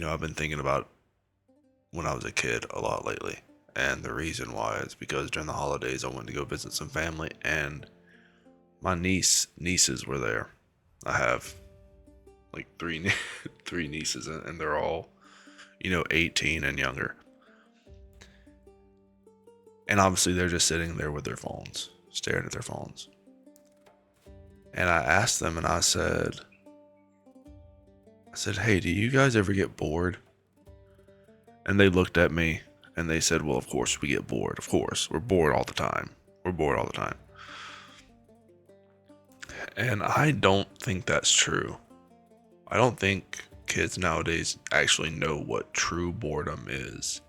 I've been thinking about when I was a kid a lot lately. And the reason why is because during the holidays I went to go visit some family and my nieces were there. I have like three nieces and they're all, 18 and younger. And obviously they're just sitting there with their phones, staring at their phones. And I asked them and I said, "Hey, do you guys ever get bored?" And they looked at me and they said, "Well, of course we get bored. Of course. We're bored all the time. We're bored all the time." And I don't think that's true. I don't think kids nowadays actually know what true boredom is.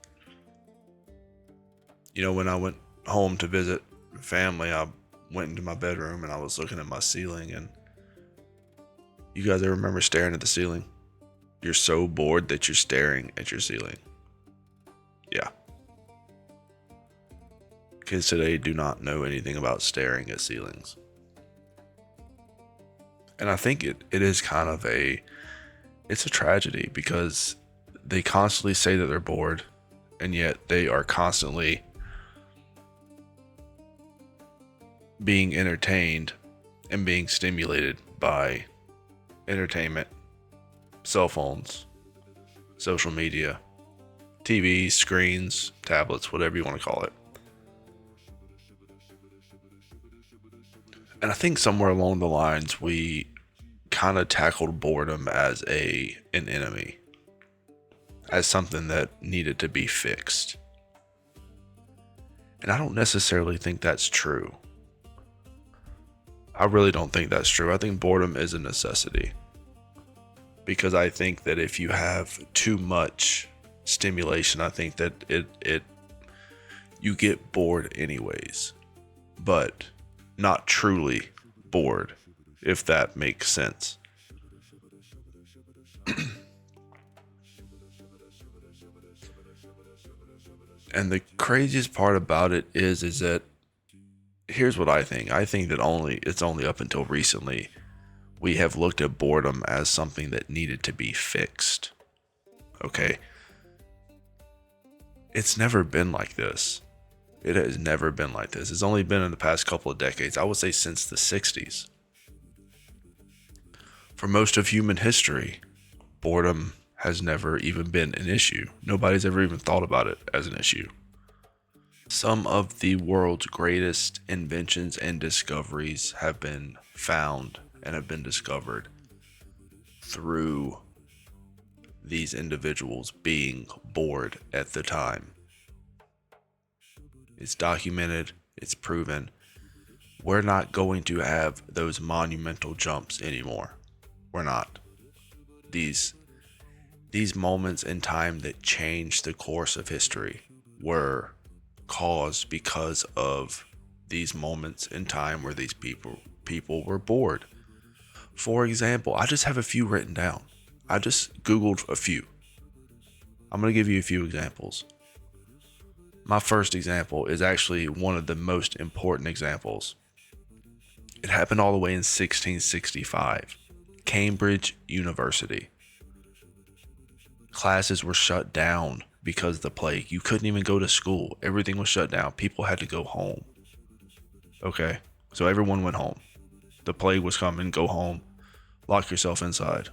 When I went home to visit family, I went into my bedroom and I was looking at my ceiling. And you guys ever remember staring at the ceiling? You're so bored that you're staring at your ceiling. Yeah. Kids today do not know anything about staring at ceilings. And I think it is kind of it's a tragedy because they constantly say that they're bored and yet they are constantly being entertained and being stimulated by entertainment, cell phones, social media, TVs, screens, tablets, whatever you want to call it. And I think somewhere along the lines we kind of tackled boredom as an enemy, as something that needed to be fixed. And I don't necessarily think that's true. I really don't think that's true. I think boredom is a necessity. Because I think that if you have too much stimulation, I think that it you get bored anyways. But not truly bored, if that makes sense. And the craziest part about it is that here's what I think. I think that it's only up until recently we have looked at boredom as something that needed to be fixed. Okay? It's never been like this. It has never been like this. It's only been in the past couple of decades. I would say since the 60s. For most of human history, boredom has never even been an issue. Nobody's ever even thought about it as an issue. Some of the world's greatest inventions and discoveries have been found and have been discovered through these individuals being bored at the time. It's documented, it's proven. We're not going to have those monumental jumps anymore. We're not. These moments in time that changed the course of history were caused because of these moments in time where these people were bored. For example, I just have a few written down. I just Googled a few. I'm going to give you a few examples. My first example is actually one of the most important examples. It happened all the way in 1665. Cambridge University. Classes were shut down because of the plague. You couldn't even go to school. Everything was shut down. People had to go home. Okay, so everyone went home. The plague was coming. Go home. Lock yourself inside.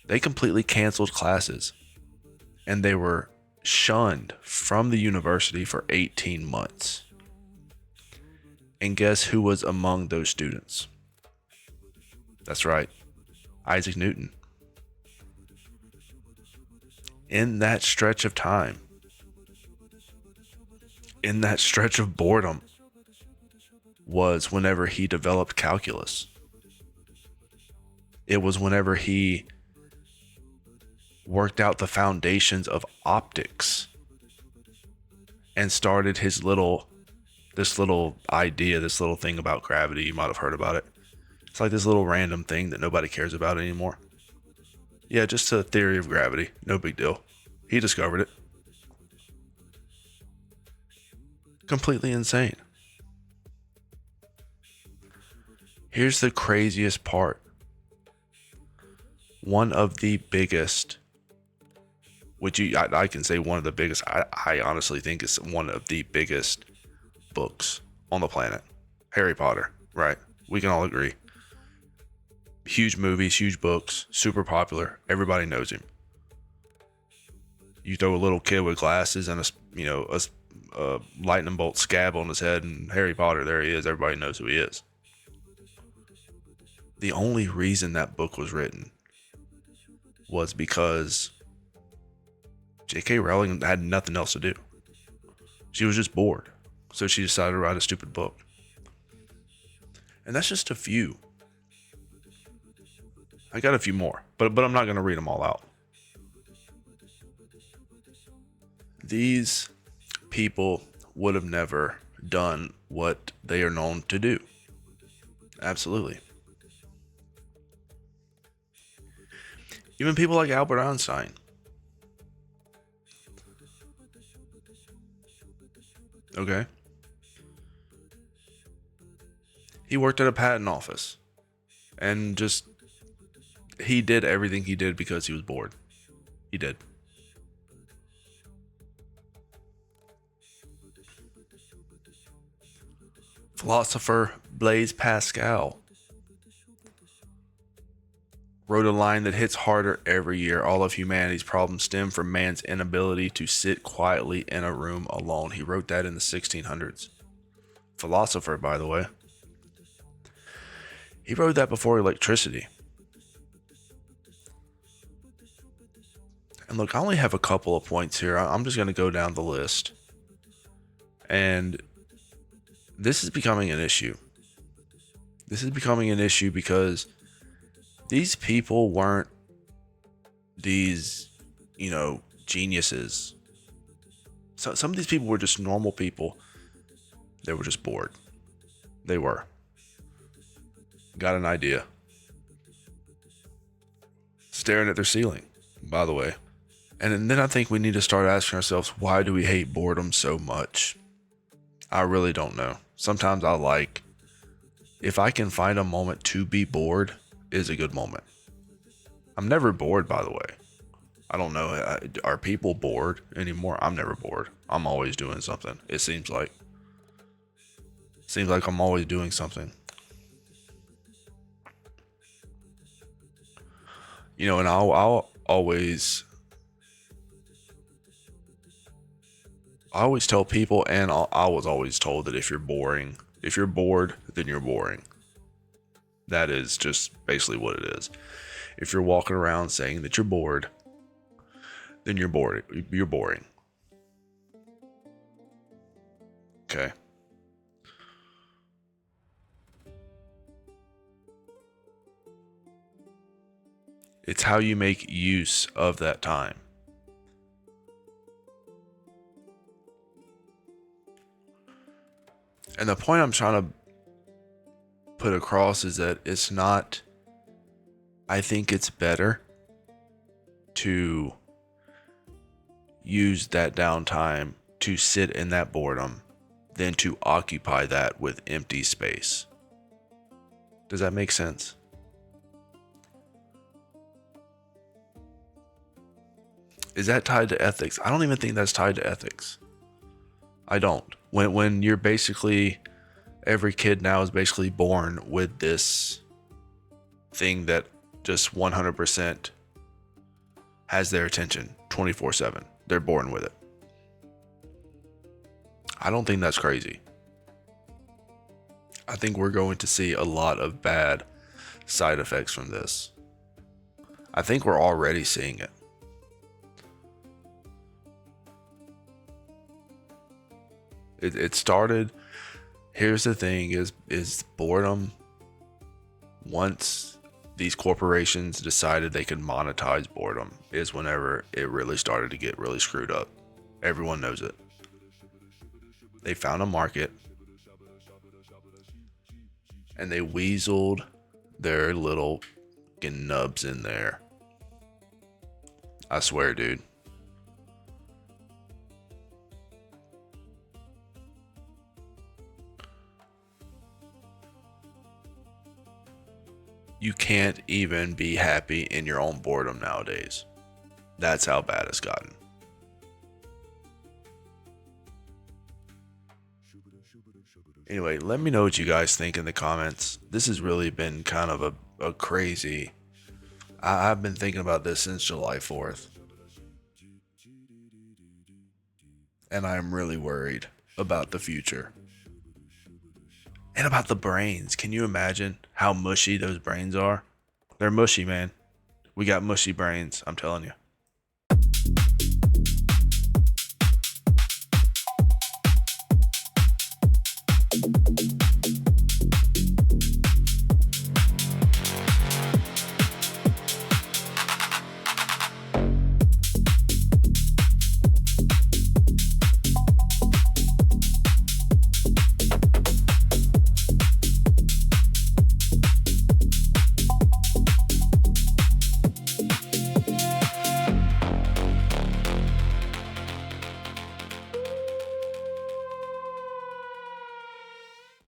They completely canceled classes. And they were shunned from the university for 18 months. And guess who was among those students? That's right, Isaac Newton. In that stretch of time, in that stretch of boredom, was whenever he developed calculus. It was whenever he worked out the foundations of optics and started this little idea, this little thing about gravity. You might have heard about it. It's like this little random thing that nobody cares about anymore. Yeah, just a theory of gravity. No big deal. He discovered it. Completely insane. Here's the craziest part. one of the biggest, I can say one of the biggest, I honestly think it's one of the biggest books on the planet. Harry Potter, right? We can all agree. Huge movies, huge books, super popular. Everybody knows him. You throw a little kid with glasses and a lightning bolt scab on his head, and Harry Potter, there he is. Everybody knows who he is. The only reason that book was written was because J.K. Rowling had nothing else to do. She was just bored, so she decided to write a stupid book. And that's just a few. I got a few more, but I'm not going to read them all out. These people would have never done what they are known to do. Absolutely. Even people like Albert Einstein. Okay. He worked at a patent office and he did everything he did because he was bored. He did. Philosopher Blaise Pascal wrote a line that hits harder every year. All of humanity's problems stem from man's inability to sit quietly in a room alone. He wrote that in the 1600s. Philosopher, by the way. He wrote that before electricity. And look, I only have a couple of points here. I'm just going to go down the list. And this is becoming an issue. This is becoming an issue because these people weren't these, geniuses. So some of these people were just normal people. They were just bored. They were. Got an idea. Staring at their ceiling, by the way. And then I think we need to start asking ourselves, why do we hate boredom so much? I really don't know. Sometimes if I can find a moment to be bored, is a good moment. I'm never bored, by the way. I don't know. Are people bored anymore? I'm never bored. I'm always doing something. It seems like. I'm always doing something. And I'll always tell people, and I was always told that if you're bored, then you're boring. That is just basically what it is. If you're walking around saying that you're bored, then you're bored. You're boring. Okay. It's how you make use of that time. And the point I'm trying to put across is that it's not, I think it's better to use that downtime to sit in that boredom than to occupy that with empty space. Does that make sense? Is that tied to ethics? I don't even think that's tied to ethics. I don't. When you're basically, every kid now is basically born with this thing that just 100% has their attention 24/7. They're born with it. I don't think that's crazy. I think we're going to see a lot of bad side effects from this. I think we're already seeing it. It started. Here's the thing: is boredom. Once these corporations decided they could monetize boredom, is whenever it really started to get really screwed up. Everyone knows it. They found a market, and they weaseled their little nubs in there. I swear, dude. You can't even be happy in your own boredom nowadays. That's how bad it's gotten. Anyway, let me know what you guys think in the comments. This has really been kind of a crazy. I've been thinking about this since July 4th. And I'm really worried about the future. And about the brains. Can you imagine how mushy those brains are? They're mushy, man. We got mushy brains, I'm telling you.